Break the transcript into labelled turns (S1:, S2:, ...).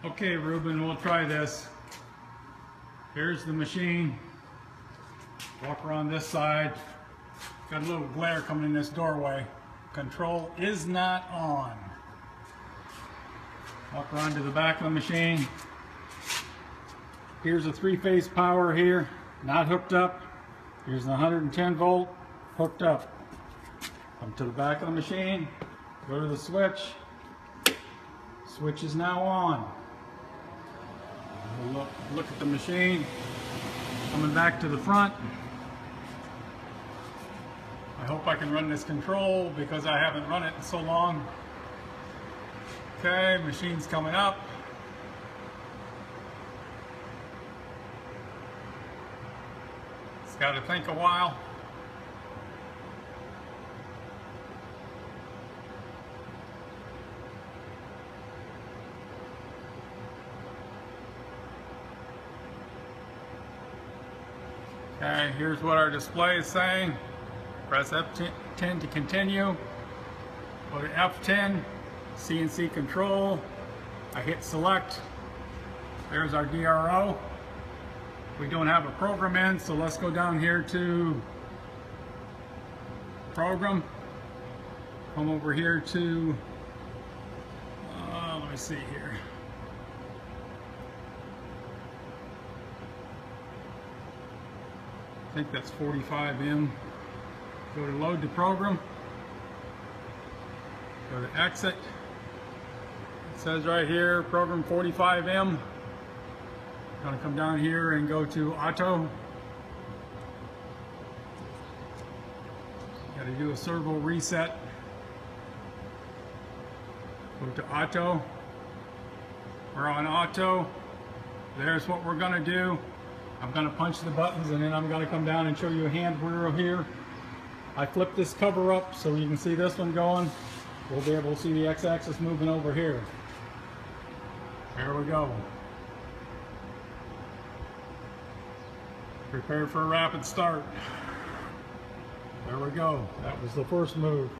S1: Okay, Ruben, we'll try this. Here's the machine. Walk around this side. Got a little glare coming in this doorway. Control is not on. Walk around to the back of the machine. Here's a three-phase power here, not hooked up. Here's the 110 volt, hooked up. Come to the back of the machine, go to the switch. Switch is now on. We'll look at the machine. Coming back to the front. I hope I can run this control because I haven't run it in so long. Okay, machine's coming up. It's got to think a while. Okay, here's what our display is saying. Press F10 to continue. Go to F10, CNC control. I hit select. There's our DRO. We don't have a program in, so let's go down here to program. Come over here to, let me see here. I think that's 45M. Go to load the program. Go to exit. It says right here, program 45M. Gonna come down here and go to auto. Got to do a servo reset. Go to auto. We're on auto. There's what we're gonna do. I'm going to punch the buttons and then I'm going to come down and show you a hand wheel here. I flip this cover up so you can see this one going. We'll be able to see the x-axis moving over here. There we go. Prepare for a rapid start. There we go. That was the first move.